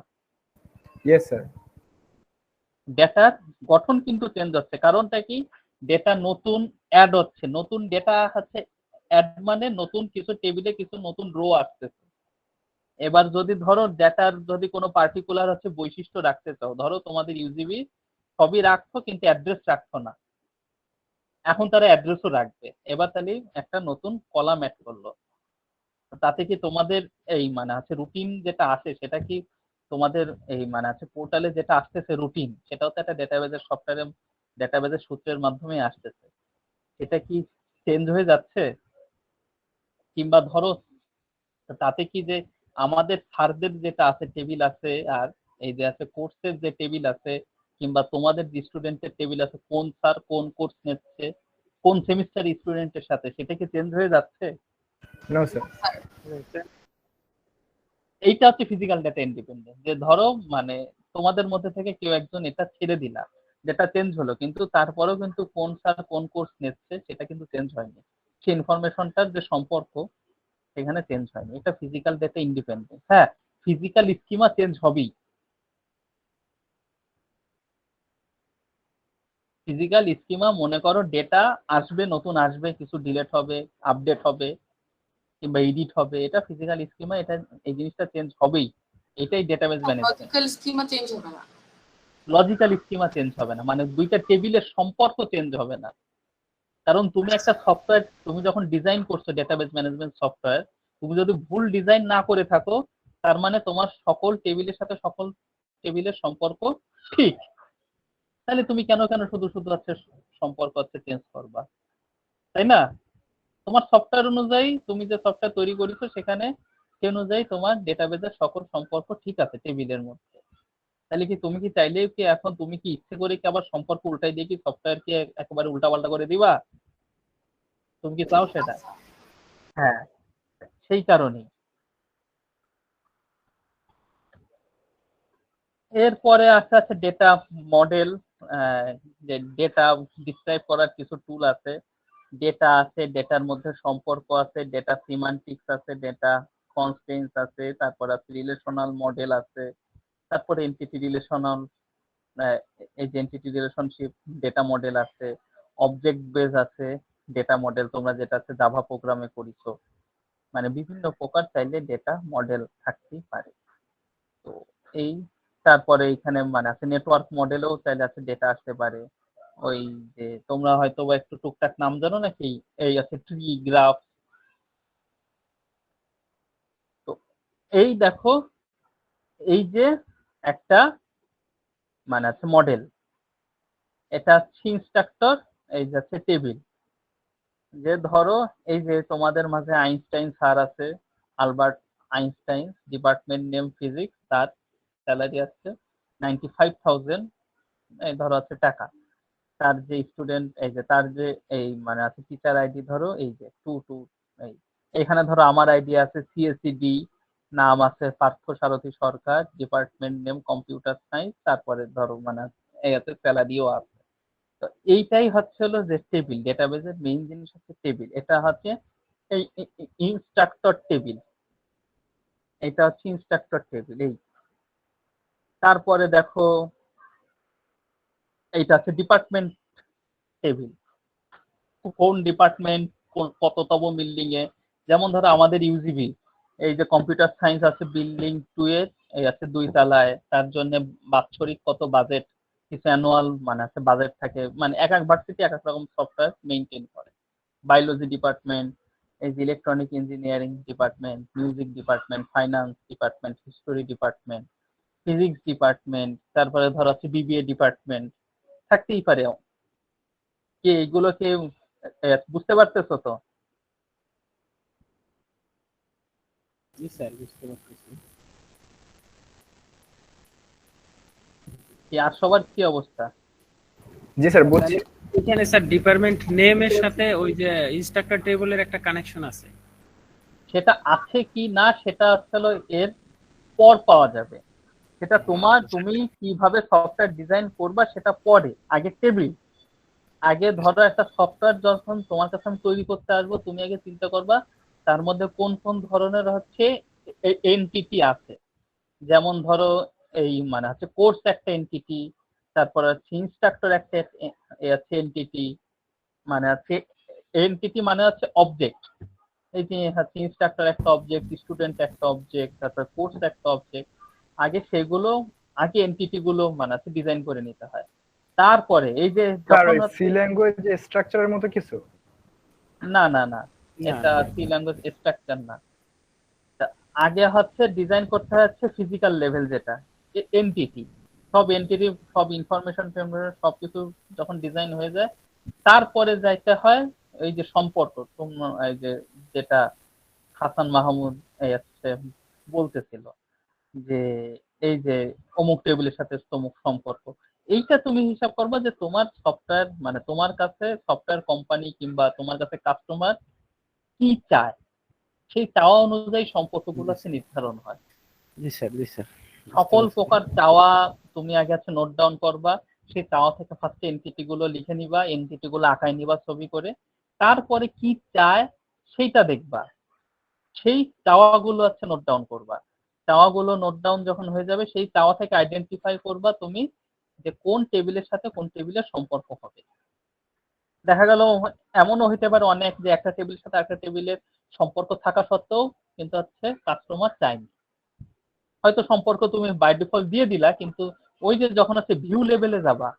Yes sir. ডেটার গঠন কিন্তু চেঞ্জ হচ্ছে, কারণটা কি ডেটা নতুন অ্যাড হচ্ছে, নতুন ডেটা হচ্ছে অ্যাড মানে নতুন কিছু টেবিলে কিছু নতুন রো আসতেছে। এবার যদি ধরো ডেটার যদি কোনো পার্টিকুলার হচ্ছে বৈশিষ্ট্য রাখতে চাও, ধরো তোমাদের ইউজিবি সবই রাখছো কিন্তু অ্যাড্রেস রাখছো না, এখন তারা অ্যাড্রেসও রাখবে, এবার তাহলে একটা নতুন কলাম অ্যাড করলো, তাতে কি তোমাদের এই মানে আছে রুটিন যেটা আসে সেটা কি তোমাদের এই মানে আছে পোর্টালে যেটা আসতেছে রুটিন, সেটাও তো একটা ডেটাবেজের সফটওয়্যারে ডেটাবেজের সূত্রের মাধ্যমে আসতেছে, এটা কি চেঞ্জ হয়ে যাচ্ছে? কিংবা ধরো তাতে কি যে আমাদের স্যারদের যেটা আছে টেবিল আছে, আর এই যে আছে কোর্সের যে টেবিল আছে, কিংবা তোমাদের যে স্টুডেন্টের টেবিল আছে কোন স্যার কোন কোর্স নিচ্ছে কোন সেমিস্টার স্টুডেন্টের সাথে, সেটা কি চেঞ্জ হয়ে যাচ্ছে? No sir. এইটা হচ্ছে ফিজিক্যাল ডেটা ইন্ডিপেন্ডেন্ট, যে ধরো মানে তোমাদের মধ্যে থেকে কেউ একজন এটা ছেড়ে দিলা, যেটা চেঞ্জ হলো, কিন্তু তারপরেও কিন্তু কোন স্যার কোন কোর্স নিচ্ছে সেটা কিন্তু চেঞ্জ হয়নি, সেই ইনফরমেশনটার যে সম্পর্ক সেখানে চেঞ্জ হয়নি, এটা ফিজিক্যাল ডেটা ইন্ডিপেন্ডেন্ট। হ্যাঁ, ফিজিক্যাল স্কিমা চেঞ্জ হবেই, ফিজিক্যাল স্কিমা মনে করো ডেটা আসবে, নতুন আসবে, কিছু ডিলিট হবে, আপডেট হবে কিংবা এডিট হবে, এটা ফিজিক্যাল স্কিমা, এটা এই জিনিসটা চেঞ্জ হবেই, এটাই database management. Logical schema change হবে না। লজিক্যাল স্কিমা চেঞ্জ হবে না মানে দুইটা টেবিলের সম্পর্ক চেঞ্জ হবে না, কারণ তুমি একটা সফটওয়্যার তুমি যখন ডিজাইন করছো ডেটাবেস ম্যানেজমেন্ট সফটওয়্যার, তুমি যদি ভুল ডিজাইন না করে থাকো তার মানে তোমার সকল টেবিলের সাথে সকল টেবিলের সম্পর্ক ঠিক, তাহলে তুমি কেন কেন শুধু শুধু হচ্ছে সম্পর্ক হচ্ছে চেঞ্জ করবা, তাই না? তোমার সফটওয়্যার অনুযায়ী তুমি যে সফটওয়্যার তৈরি করেছো সেখানে সে অনুযায়ী তোমার ডেটাবেসের সকল সম্পর্ক ঠিক আছে টেবিলের মধ্যে, তাহলে কি তুমি কি চাইলেই কি এখন তুমি কি ইচ্ছে করে কি আবার সম্পর্ক উল্টাই দিয়ে কি সফটওয়্যার কি একেবারে উল্টাপাল্টা করে দিবা? তুমি কি চাও সেটা? হ্যাঁ, সেই কারণেই। এরপরে আছে ডেটা মডেল, যে ডেটা ডিসক্রাইব করার কিছু টুল আছে, ডেটা আছে, ডেটার মধ্যে সম্পর্ক আছে, ডেটা সিমান্টিক্স আছে, ডেটা কনস্ট্রেন্টস আছে, তারপর আছে রিলেশনাল মডেল আছে, তারপরে এন্টিটি রিলেশনাল এই যে এন্টিটি রিলেশনশিপ ডেটা মডেল আছে, অবজেক্ট বেস আছে ডেটা মডেল, তোমরা যেটা আছে জাভা প্রোগ্রামে করিছো, মানে বিভিন্ন প্রকার চাইলে ডেটা মডেল থাকতেই পারে। তো এই তারপরে এখানে মানে আছে নেটওয়ার্ক মডেলেও চাইলে আছে ডেটা আসতে পারে, ওই যে তোমরা হয়তো বা একটু টুকটাক নাম জানো নাকি, এই আছে ট্রি গ্রাফ। তো এই দেখো এই যে একটা মানে আছে মডেল, এটা হচ্ছে ইনস্ট্রাক্টর, এই যাচ্ছে টেবিল, যে ধরো এই যে তোমাদের মাঝে আইনস্টাইন স্যার আছে, Albert Einstein, department name physics, তার স্যালারি আছে 95,000 এই ধরো আছে টাকা, তার যে স্টুডেন্ট এই যে তার যে এই মানে আছে টিচার আইডি ধরো এই যে 22, এই এখানে ধরো আমার আইডি আছে সিএসসিডি, নাম আছে পার্থ সারথী সরকার, ডিপার্টমেন্ট নেম কম্পিউটার সায়েন্স, তারপরে ধরো মানে এই আছে স্যালারিও আছে। তো এইটাই হচ্ছে হলো যে টেবিল, ডেটাবেজের মেইন জিনিস হচ্ছে টেবিল, এটা হচ্ছে এই ইনস্ট্রাক্টর টেবিল, এটা হচ্ছে ইনস্ট্রাক্টর টেবিল। এই তারপরে দেখো এইটা হচ্ছে ডিপার্টমেন্ট টেবিল, কোন ডিপার্টমেন্ট কততম বিল্ডিং এ, যেমন ধরো আমাদের ইউজিবি এই যে কম্পিউটার সায়েন্স আছে বিল্ডিং 2 এর এই আছে 2 তলায়, তার জন্য বাৎসরিক কত বাজেট, কিছু অ্যানুয়াল মানে আছে বাজেট থাকে, মানে এক এক ভার্সিটি এক এক রকম সফটওয়্যার মেইনটেইন করে। বায়োলজি ডিপার্টমেন্ট, এই যে electronic engineering department, music department, finance department, history department, physics department, তারপরে ধরো আছে বিবিএ ডিপার্টমেন্ট থাকতেই পারে। কি এগুলোকে বুঝতে পারতেছো তো? জি স্যার, বুঝতে পারতেছি। কি আর সবার কি অবস্থা? জি স্যার বুঝছি। এখানে স্যার ডিপার্টমেন্ট নেমের সাথে ওই যে ইনস্ট্রাক্টর টেবিলের একটা কানেকশন আছে। সেটা আছে কি না সেটা আসলে এর পর পাওয়া যাবে। সেটা তুমি কিভাবে সফটওয়্যার ডিজাইন করবা সেটা পরে, আগে টেবিল। আগে ধরো একটা সফটওয়্যার যখন তোমার কাছে আমি তৈরি করতে আসবো, তুমি আগে চিন্তা করবা তার মধ্যে কোন কোন ধরনের হচ্ছে এনটিটি আছে। যেমন ধরো এই মানে হচ্ছে কোর্স একটা এনটিটি, তারপর হচ্ছে ইনস্ট্রাক্টর একটা এনটিটি, মানে হচ্ছে এনটিটি মানে হচ্ছে অবজেক্ট। এই যে হচ্ছে ইনস্ট্রাক্টর একটা অবজেক্ট, স্টুডেন্ট একটা অবজেক্ট, তারপর কোর্স একটা অবজেক্ট। আগে সেগুলো আগে এনটিটি গুলো মানে হচ্ছে ডিজাইন করে নিতে হয়। তারপরে এই যে স্যার যখন ওই সি হচ্ছে ল্যাঙ্গুয়েজ স্ট্রাকচারের মতো কিছু? না না না, না, এটা না, সি ল্যাঙ্গুয়েজ স্ট্রাকচার না। তা আগে হচ্ছে ডিজাইন করতে হচ্ছে ফিজিক্যাল লেভেল, যেটা এনটিটি। সব এনটিটি, সব ইনফরমেশন সবকিছু যখন ডিজাইন হয়ে যায়, তারপরে যাইতে হয় এই যে সম্পর্ক। এই যে যেটা হাসান মাহমুদ এই হচ্ছে বলতেছিল যে এই যে অমুক টেবিলের সাথে তমুক সম্পর্ক, এইটা তুমি হিসাব করবা যে তোমার সফটওয়্যার মানে তোমার কাছে সফটওয়্যার কোম্পানি কিংবা তোমার কাছে কাস্টমার কি চায়, সেই চাওয়া অনুযায়ী সম্পর্কগুলো হচ্ছে নির্ধারণ হয়। জি স্যার, জি স্যার, বুঝতে সকল পারছি। প্রকার চাওয়া তুমি আগে হচ্ছে নোট ডাউন করবা। সেই চাওয়া থেকে ফার্স্টে এনটিটি গুলো লিখে নিবা, এনটিটি গুলো আঁকায় নিবা ছবি করে। তারপরে কি চায় সেইটা দেখবা, সেই চাওয়াগুলো হচ্ছে নোট ডাউন করবা। চাওয়াগুলো নোট ডাউন যখন হয়ে যাবে, সেই চাওয়া থেকে আইডেন্টিফাই করবা তুমি যে কোন টেবিলের সাথে কোন টেবিলের সম্পর্ক হবে। দেখা গেল এমনও হইতে পারে অনেক যে একটা টেবিলের সাথে একটা টেবিলের সম্পর্ক থাকা সত্ত্বেও কিন্তু হচ্ছে কাস্টমার চায়নি। হয়তো সম্পর্ক তুমি বাই ডিফল্ট দিয়ে দিলা, কিন্তু ওই যে যখন আছে ভিউ লেভেলে যাবা,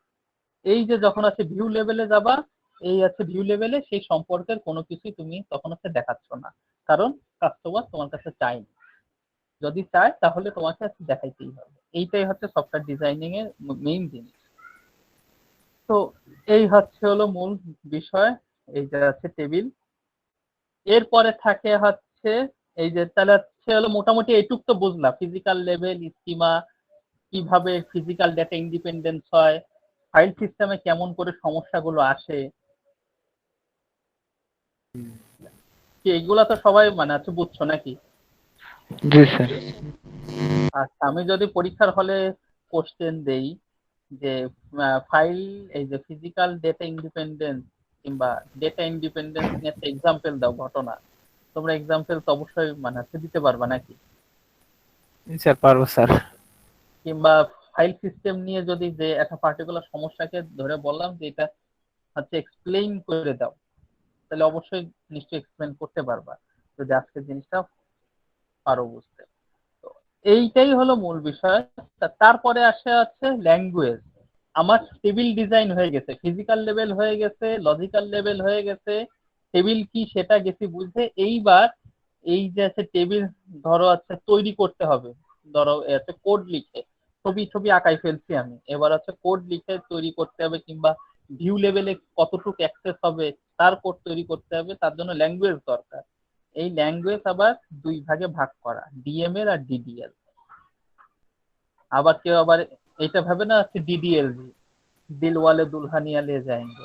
এই যে যখন আছে ভিউ লেভেলে যাবা, এই আছে ভিউ লেভেলে সেই সম্পর্কের কোনো কিছুই তুমি তখন হচ্ছে দেখাচ্ছ না, কারণ কাস্টমার তোমার কাছে চায়নি। যদি চায় তাহলে তোমাকে দেখাইতেই হবে। এইটাই হচ্ছে সফটওয়্যার ডিজাইনিং এর মেইন জিনিস। তো এই হচ্ছে হলো মূল বিষয়, এই যে আছে টেবিল। এরপরে থাকে হচ্ছে এই যে তাহলে হচ্ছে হলো মোটামুটি এইটুক তো বুঝলাম, ফিজিক্যাল লেভেল, স্কিমা, কিভাবে ফিজিক্যাল ডেটা ইন্ডিপেন্ডেন্স হয়, ফাইল সিস্টেমে কেমন করে সমস্যাগুলো আসে, কি এইগুলা তো সবাই মানে হচ্ছে বুঝছো নাকি? জি স্যার। আচ্ছা, আমি যদি পরীক্ষার হলে কোশ্চেন দেই যে ফাইল এই যে ফিজিক্যাল ডেটা ইন্ডিপেন্ডেন্স কিংবা ডেটা ইন্ডিপেন্ডেন্স নিয়ে একটা এক্সাম্পল দাও ঘটনা, তোমরা এক্সাম্পল তো অবশ্যই মানে হচ্ছে দিতে পারবা নাকি? জি স্যার, পারবো স্যার। কিংবা ফাইল সিস্টেম নিয়ে যদি যে একটা পার্টিকুলার সমস্যাকে ধরে বললাম যে এটা হচ্ছে এক্সপ্লেইন করে দাও, তাহলে অবশ্যই নিশ্চয়ই এক্সপ্লেইন করতে পারবা যদি আজকের জিনিসটা পারো বুঝতে। তো এইটাই হলো মূল বিষয়। তারপরে আসে আছে ল্যাঙ্গুয়েজ। আমার টেবিল ডিজাইন হয়ে গেছে, ফিজিক্যাল লেভেল হয়ে গেছে, লজিক্যাল লেভেল হয়ে গেছে, টেবিল কি সেটা গেছি বুঝতে। এইবার এই যে আছে টেবিল ধরো আছে তৈরি করতে হবে, ধরো আছে কোড লিখে, ছবি ছবি আঁকাই ফেলছি আমি, এবার আছে কোড লিখে তৈরি করতে হবে, কিংবা ভিউ লেভেলে কতটুকু অ্যাক্সেস হবে তার কোড তৈরি করতে হবে, তার জন্য ল্যাঙ্গুয়েজ দরকার। এই ল্যাঙ্গুয়েজ আবার দুই ভাগে ভাগ করা, ডিএমএল আর ডিডিএল। আবার কেউ আবার এটা ভাবে না হচ্ছে ডিডিএল, দিল ওয়ালে দুলহানিয়া লে যাएंगे।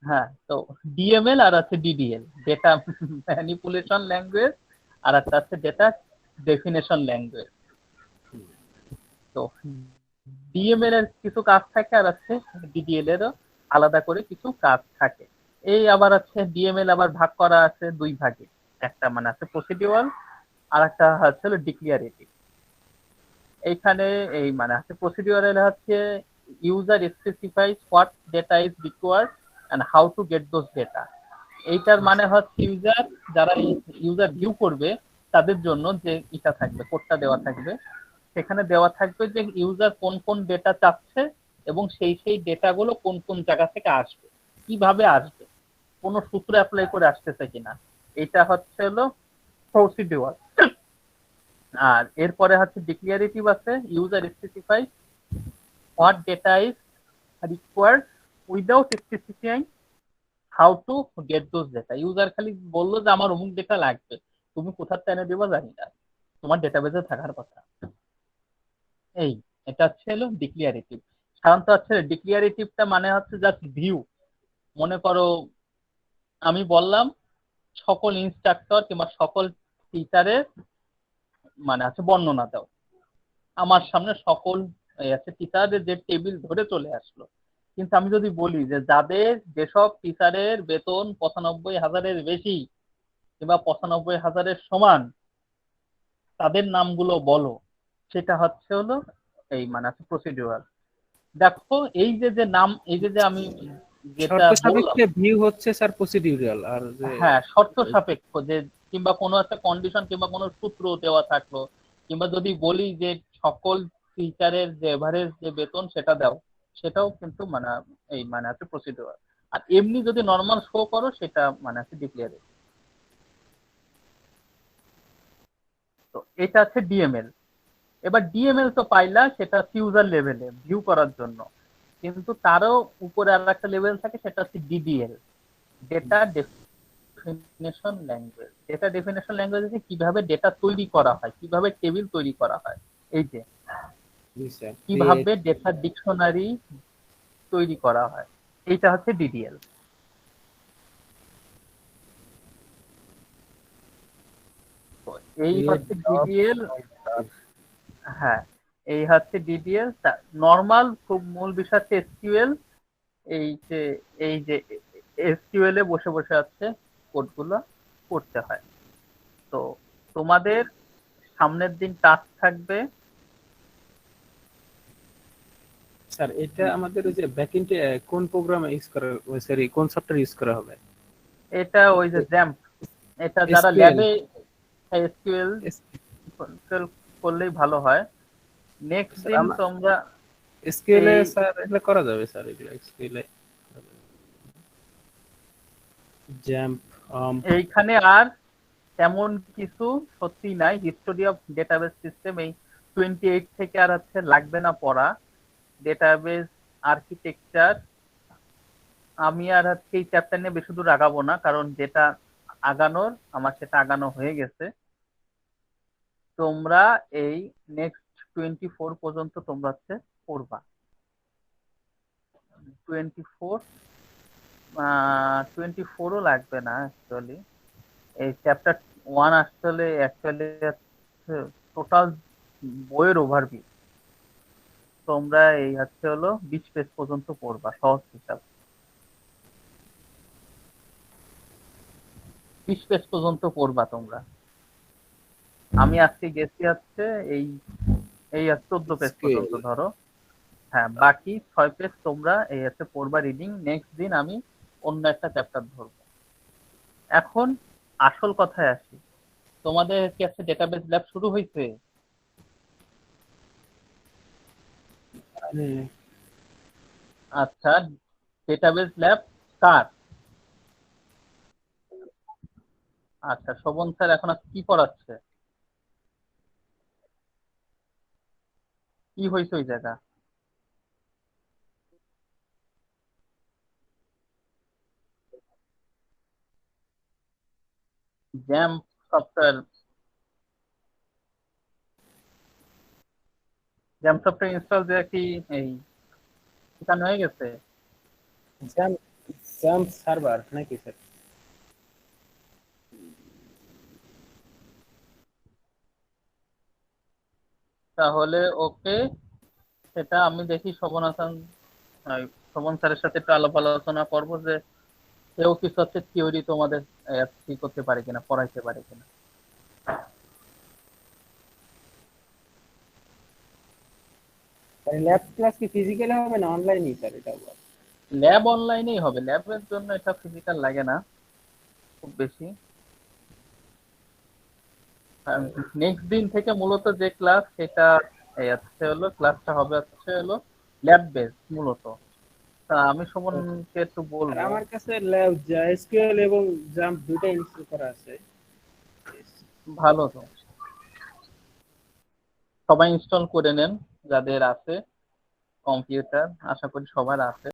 হ্যাঁ, তো ডিএমএল আর আছে ডিডিএল, ডেটা ম্যানিপুলেশন ল্যাঙ্গুয়েজ, আর একটা আছে ডেটা ডেফিনেশন ল্যাঙ্গুয়েজ। তো ডিএমএল এর কিছু কাজ থাকে, আর আছে ডিডিএল এরও আলাদা করে কিছু কাজ থাকে। এই আবার আছে ডিএমএল আবার ভাগ করা আছে দুই ভাগে, একটা মানে আছে প্রসিডিউরাল, আর একটা হচ্ছে ডিক্লিয়ারেটিভ। এইখানে এই মানে হচ্ছে প্রসিডিউরাল হচ্ছে user specifies what data is required and how to get those data. এইটার মানে হচ্ছে যারা ইউজার ভিউ করবে তাদের জন্য যে এটা থাকবে, কোডটা দেওয়া থাকবে, সেখানে দেওয়া থাকবে যে ইউজার কোন কোন ডেটা চাচ্ছে এবং সেই ডেটাগুলো কোন কোন জায়গা থেকে আসবে, কিভাবে আসবে, কোনো সূত্র অ্যাপ্লাই করে আসতেছে কিনা। এটা হচ্ছে হলো প্রসিডিউরাল। আর এরপরে হচ্ছে ডিক্লিয়ারেটিভ আছে, user specify what data is required without specifying how to get those data. User খালি বললো যে আমার অমুক ডেটা লাগবে, তুমি কোথা থেকে এনে দেবা জানি না, তোমার ডেটাবেজে থাকার কথা। এই এটা হচ্ছে হলো ডিক্লিয়ারেটিভ। সাধারণত হচ্ছে ডিক্লিয়ারেটিভটা মানে হচ্ছে জাস্ট ভিউ। মনে করো আমি বললাম সকল ইনস্ট্রাক্টর কিংবা সকল টিচারের মানে আছে বর্ণনা দাও। আমার সামনে সকল আছে টিচারের যে টেবিল ধরে চলে আসলো। কিন্তু আমি যদি বলি যে যাদের যেসব টিচারের বেতন ৯৫,০০০-এর বেশি কিংবা ৯৫,০০০-এর সমান তাদের নামগুলো বলো, সেটা হচ্ছে হলো এই মানে আছে প্রসিডিউরাল। দেখো এই যে নাম, এই যে আমি যেটা শর্ত বললাম, সাপেক্ষে ভিউ হচ্ছে স্যার প্রসিডিউরাল, আর যে হ্যাঁ শর্ত সাপেক্ষ, যে কিংবা কোনো একটা কন্ডিশন কিংবা কোনো সূত্র দেওয়া থাকলো, কিংবা যদি বলি যে সকল টিচারের যে এভারেজ যে বেতন সেটা দাও, সেটাও কিন্তু মানে এই মানে আছে প্রসিডিউরাল। আর এমনি যদি নর্মাল শো করো সেটা মানে আছে ডিক্লেয়ারেড। তো এটা আছে ডিএমএল। এবার ডিএমএল তো পাইলা, সেটা ইউজার লেভেলে ভিউ করার জন্য, কিন্তু তারও উপরে আর একটা লেভেল থাকে, সেটা হচ্ছে DDL, data definition language. Data definition ল্যাঙ্গুয়েজে কিভাবে ডেটা তৈরি করা হয়, কিভাবে টেবিল তৈরি করা হয়, এই যে জি স্যার কিভাবে ডেটা ডিকশনারি তৈরি করা হয়, এইটা হচ্ছে ডিডিএল। এই হচ্ছে ডিডিএল। হ্যাঁ, এই হচ্ছে ডিডিএল। নর্মাল খুব মূল বিষয় হচ্ছে এসকিউএল। এই যে এসকিউএল এ বসে বসে আছে কোডগুলো করতে হয়। তো তোমাদের সামনের দিন টাস্ক থাকবে। স্যার এটা আমাদের ওই যে ব্যাকএন্ডে কোন প্রোগ্রাম ইউজ করা, সরি কোন সফটওয়্যার ইউজ করা হবে? এটা ওই যে জ্যাম্প, এটা যারা SQL ল্যাবে এসকিউএল করলেই ভালো হয়। নেক্সট স্যার, দিন আমরা তোমরা এসকিউএল এ এই- স্যার এগুলো করা যাবে স্যার, এগুলো এসকিউএল এ জাম্প এইখানে আর তেমন কিছু সত্যি নাই। হিস্টোরি অফ ডেটাবেস সিস্টেম এই 28 থেকে আর হচ্ছে লাগবে না পড়া। ডেটাবেস আর্কিটেকচার আমি আর হচ্ছে এই চ্যাপ্টার নিয়ে বেশি দূর আগাবো না, কারণ যেটা আগানোর আমার সেটা আগানো হয়ে গেছে। তোমরা এই নেক্সট 24 পর্যন্ত তোমরা হচ্ছে পড়বা। 24ও লাগবে না অ্যাকচুয়ালি। এই চ্যাপ্টার 1 আসলে অ্যাকচুয়ালি টোটাল বইয়ের ওভারভিউ। তোমরা এই হচ্ছে হলো 20 পেজ পর্যন্ত পড়বা সহজ হিসাব। 20 পেজ পর্যন্ত পড়বা তোমরা। আমি আজকে গেছি হচ্ছে এই এই 14 পেজ পর্যন্ত ধরো। হ্যাঁ, বাকি 6 পেজ তোমরা এই হচ্ছে পড়বা রিডিং। নেক্সট দিন আমি অন্য একটা চ্যাপ্টার ধরবো। এখন আসল কথায় আসি, তোমাদের কি আজকে ডেটাবেস ল্যাব শুরু হয়েছে? আচ্ছা, ডেটাবেস ল্যাব কার? আচ্ছা, শোভন স্যার এখন কি পড়াচ্ছে? কি হয়েছে ওই জায়গা? Jam software, jam software install দেওয়া কি এই শেখানো হয়ে গেছে? জাম্প সার্ভার নাকি স্যার? তাহলে ওকে, সেটা আমি দেখি শোভন হাসান শোভন স্যারের সাথে একটু আলোচনা করবো যে কেউ কিছু হচ্ছে থিওরি তোমাদের কি করতে পারে কিনা, পড়াইতে পারে কিনা। ল্যাব ক্লাস কি ফিজিক্যালি হবে না অনলাইনেই স্যার? এটা ল্যাব অনলাইনেই হবে, ল্যাবের জন্য এটা ফিজিক্যাল লাগে না খুব বেশি। নেক্সট দিন থেকে মূলত যে ক্লাস সেটা এই হচ্ছে হলো ক্লাসটা হবে হচ্ছে হলো ল্যাব বেস মূলত। তা আমি শোভনকে একটু আর বলবো। আমার কাছে ল্যাব এসকিউএল এবং জাম্প দুটো ইনস্টল করা আছে। ভালো, তো সবাই ইনস্টল করে নেন যাদের আছে কম্পিউটার, আশা করি সবার আছে।